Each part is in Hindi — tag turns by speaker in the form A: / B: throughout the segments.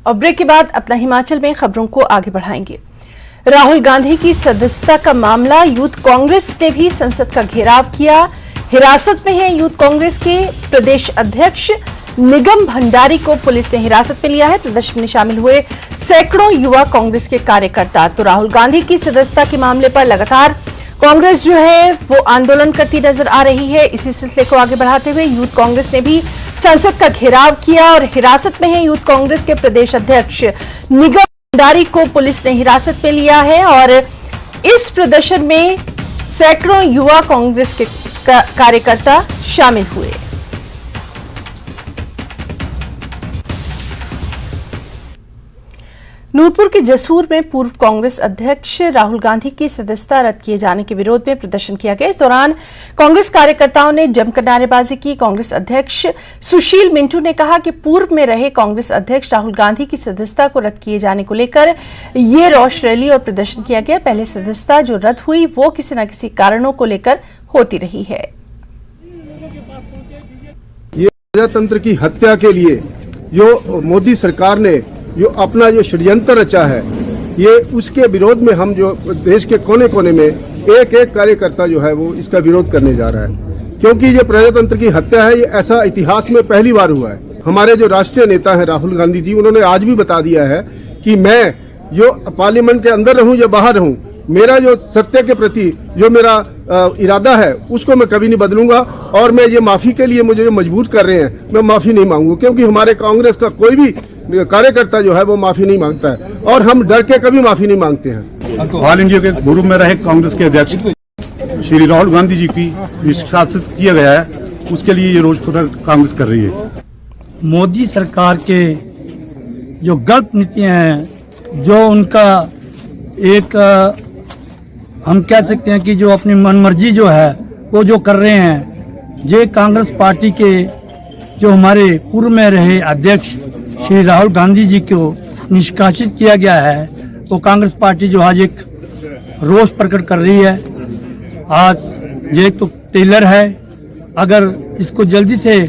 A: और ब्रेक के बाद अपना हिमाचल में खबरों को आगे बढ़ाएंगे। राहुल गांधी की सदस्यता का मामला, यूथ कांग्रेस ने भी संसद का घेराव किया। हिरासत में है यूथ कांग्रेस के प्रदेश अध्यक्ष निगम भंडारी को पुलिस ने हिरासत में लिया है। प्रदर्शन में शामिल हुए सैकड़ों युवा कांग्रेस के कार्यकर्ता। तो राहुल गांधी की सदस्यता के मामले पर लगातार कांग्रेस जो है वो आंदोलन करती नजर आ रही है। इसी सिलसिले को आगे बढ़ाते हुए यूथ कांग्रेस ने भी संसद का घेराव किया और हिरासत में है यूथ कांग्रेस के प्रदेश अध्यक्ष निगम भंडारी को पुलिस ने हिरासत में लिया है। और इस प्रदर्शन में सैकड़ों युवा कांग्रेस के कार्यकर्ता शामिल हुए। नूरपुर के जसूर में पूर्व कांग्रेस अध्यक्ष राहुल गांधी की सदस्यता रद्द किए जाने के विरोध में प्रदर्शन किया गया। इस दौरान कांग्रेस कार्यकर्ताओं ने जमकर नारेबाजी की। कांग्रेस अध्यक्ष सुशील मिंटू ने कहा कि पूर्व में रहे कांग्रेस अध्यक्ष राहुल गांधी की सदस्यता को रद्द किए जाने को लेकर ये रोष रैली और प्रदर्शन किया गया। पहले सदस्यता जो रद्द हुई वो किसी न किसी कारणों को लेकर होती रही है।
B: ये प्रजातंत्र की हत्या के लिए जो मोदी सरकार ने जो अपना जो षड्यंत्र रचा है, ये उसके विरोध में हम जो देश के कोने कोने में एक एक कार्यकर्ता जो है वो इसका विरोध करने जा रहा है, क्योंकि ये प्रजातंत्र की हत्या है। ये ऐसा इतिहास में पहली बार हुआ है। हमारे जो राष्ट्रीय नेता हैं राहुल गांधी जी, उन्होंने आज भी बता दिया है कि मैं जो पार्लियामेंट के अंदर रहूं या बाहर रहूं, मेरा जो सत्य के प्रति जो मेरा इरादा है उसको मैं कभी नहीं बदलूंगा। और मैं ये माफी के लिए मुझे जो मजबूर कर रहे हैं, मैं माफी नहीं मांगूंगा, क्योंकि हमारे कांग्रेस का कोई भी कार्यकर्ता जो है वो माफी नहीं मांगता है और हम डर के कभी माफी नहीं मांगते हैं।
C: ऑल इंडिया के पूर्व में रहे कांग्रेस के अध्यक्ष श्री राहुल गांधी जी की निष्कासित किया गया है, उसके लिए ये रोज कांग्रेस कर रही है।
D: मोदी सरकार के जो गलत नीतियां हैं, जो उनका एक हम कह सकते हैं कि जो अपनी मनमर्जी जो है वो जो कर रहे हैं, ये कांग्रेस पार्टी के जो हमारे पूर्व में रहे अध्यक्ष श्री राहुल गांधी जी को निष्कासित किया गया है, वो कांग्रेस पार्टी जो आज एक रोष प्रकट कर रही है। आज ये तो टेलर है, अगर इसको जल्दी से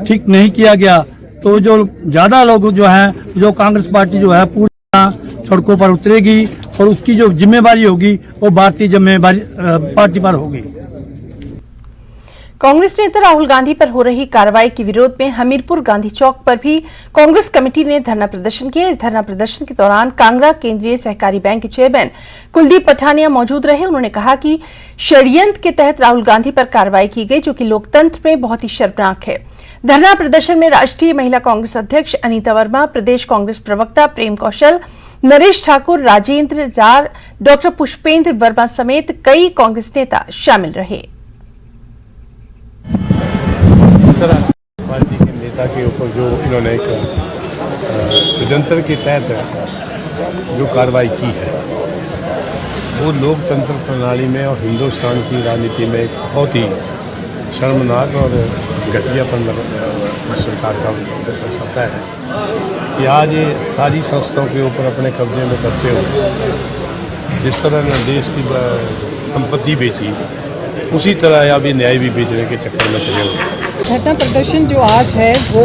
D: ठीक नहीं किया गया तो जो ज्यादा लोग जो हैं, जो कांग्रेस पार्टी जो है पूरी सड़कों पर उतरेगी और उसकी जो जिम्मेवारी होगी वो भारतीय पार्टी पर होगी।
A: कांग्रेस नेता राहुल गांधी पर हो रही कार्रवाई के विरोध में हमीरपुर गांधी चौक पर भी कांग्रेस कमेटी ने धरना प्रदर्शन किया। इस धरना प्रदर्शन के दौरान कांगड़ा केंद्रीय सहकारी बैंक के चेयरमैन कुलदीप पठानिया मौजूद रहे। उन्होंने कहा कि षड्यंत्र के तहत राहुल गांधी पर कार्रवाई की गई, जो कि लोकतंत्र में बहुत ही शर्मनाक है। धरना प्रदर्शन में राष्ट्रीय महिला कांग्रेस अध्यक्ष अनीता वर्मा, प्रदेश कांग्रेस प्रवक्ता प्रेम कौशल, नरेश ठाकुर, राजेंद्र जार, डॉक्टर पुष्पेंद्र वर्मा समेत कई कांग्रेस नेता शामिल रहे।
E: पार्टी के नेता के ऊपर जो इन्होंने एक षड्यंत्र के तहत जो कार्रवाई की है, वो लोकतंत्र प्रणाली में और हिंदुस्तान की राजनीति में एक बहुत ही शर्मनाक और घटियापन सरकार का दर्शाता है कि आज ये सारी संस्थाओं के ऊपर अपने कब्जे में करते हुए जिस तरह ने देश की संपत्ति बेची, उसी तरह अभी न्याय भी बेचने के चक्कर में चले हुए।
F: धरना प्रदर्शन जो आज है वो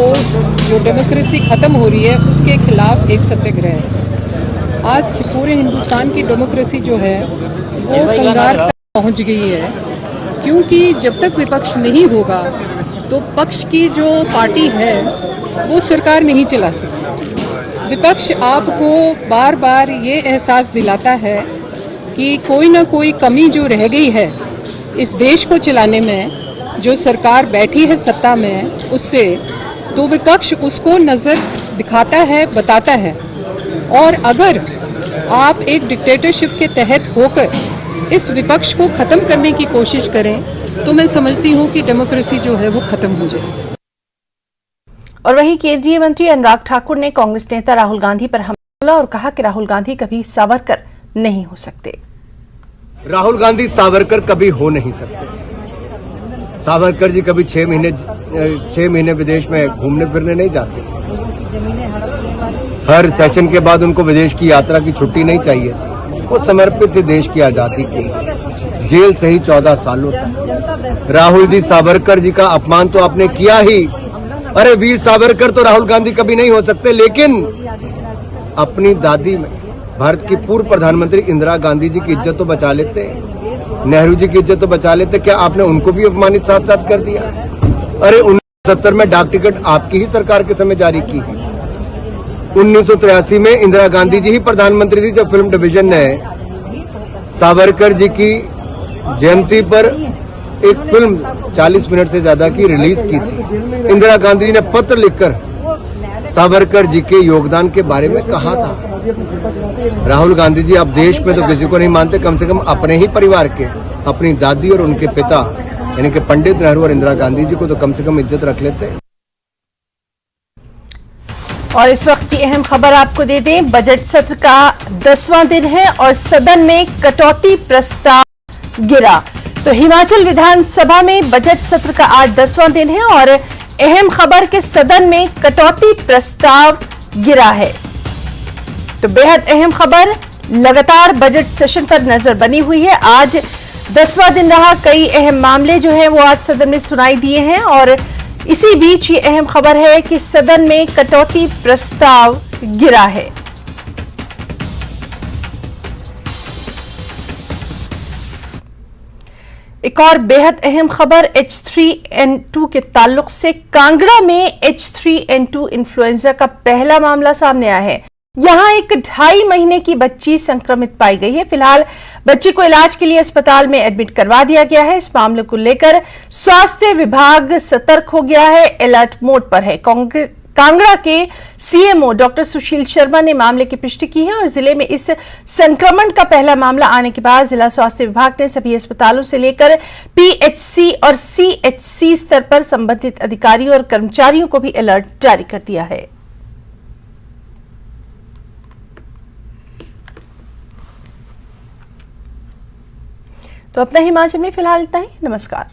F: जो डेमोक्रेसी ख़त्म हो रही है उसके खिलाफ एक सत्याग्रह है। आज पूरे हिंदुस्तान की डेमोक्रेसी जो है वो कंगार तक पहुंच गई है, क्योंकि जब तक विपक्ष नहीं होगा तो पक्ष की जो पार्टी है वो सरकार नहीं चला सकती। विपक्ष आपको बार बार ये एहसास दिलाता है कि कोई ना कोई कमी जो रह गई है इस देश को चलाने में, जो सरकार बैठी है सत्ता में उससे, तो विपक्ष उसको नज़र दिखाता है, बताता है। और अगर आप एक डिक्टेटरशिप के तहत होकर इस विपक्ष को ख़त्म करने की कोशिश करें तो मैं समझती हूँ कि डेमोक्रेसी जो है वो ख़त्म हो जाए।
A: और वहीं केंद्रीय मंत्री अनुराग ठाकुर ने कांग्रेस नेता राहुल गांधी पर हमला और कहा कि राहुल गांधी कभी सावरकर नहीं हो सकते।
G: राहुल गांधी सावरकर कभी हो नहीं सकते। सावरकर जी कभी 6 महीने विदेश में घूमने फिरने नहीं जाते। हर सेशन के बाद उनको विदेश की यात्रा की छुट्टी नहीं चाहिए थी। वो समर्पित थे देश की आजादी के लिए, जेल से ही 14 सालों तक। राहुल जी सावरकर जी का अपमान तो आपने किया ही। अरे वीर सावरकर तो राहुल गांधी कभी नहीं हो सकते, लेकिन अपनी दादी में भारत की पूर्व प्रधानमंत्री इंदिरा गांधी जी की इज्जत तो बचा लेते, नेहरू जी की इज्जत तो बचा लेते, क्या आपने उनको भी अपमानित साथ साथ कर दिया? अरे 1970 में डाक टिकट आपकी ही सरकार के समय जारी की। 1983 में इंदिरा गांधी जी ही प्रधानमंत्री थी जब फिल्म डिवीजन ने सावरकर जी की जयंती पर एक फिल्म 40 मिनट से ज्यादा की रिलीज की थी। इंदिरा गांधी जी ने पत्र लिखकर सावरकर जी के योगदान के बारे में कहा था। राहुल गांधी जी, आप देश में तो किसी को नहीं मानते, कम से कम अपने ही परिवार के, अपनी दादी और उनके पिता यानी कि पंडित नेहरू और इंदिरा गांधी जी को तो कम से कम इज्जत रख लेते।
A: और इस वक्त की अहम खबर आपको दे दें, बजट सत्र का 10वां दिन है और सदन में कटौती प्रस्ताव गिरा। तो हिमाचल विधानसभा में बजट सत्र का आज 10वां दिन है और अहम खबर के सदन में कटौती प्रस्ताव गिरा है। तो बेहद अहम खबर, लगातार बजट सेशन पर नजर बनी हुई है। आज 10वां दिन रहा, कई अहम मामले जो हैं वो आज सदन में सुनाई दिए हैं और इसी बीच ये अहम खबर है कि सदन में कटौती प्रस्ताव गिरा है। एक और बेहद अहम खबर H3N2 के ताल्लुक से, कांगड़ा में H3N2 इन्फ्लुएंजा का पहला मामला सामने आया है। यहां एक 2.5 महीने की बच्ची संक्रमित पाई गई है। फिलहाल बच्ची को इलाज के लिए अस्पताल में एडमिट करवा दिया गया है। इस मामले को लेकर स्वास्थ्य विभाग सतर्क हो गया है, अलर्ट मोड पर है। कांगड़ा के सीएमओ डॉक्टर सुशील शर्मा ने मामले की पुष्टि की है और जिले में इस संक्रमण का पहला मामला आने के बाद जिला स्वास्थ्य विभाग ने सभी अस्पतालों से लेकर पीएचसी और सीएचसी स्तर पर संबंधित अधिकारियों और कर्मचारियों को भी अलर्ट जारी कर दिया है। तो अपना हिमाचल में फिलहाल इतना ही। नमस्कार।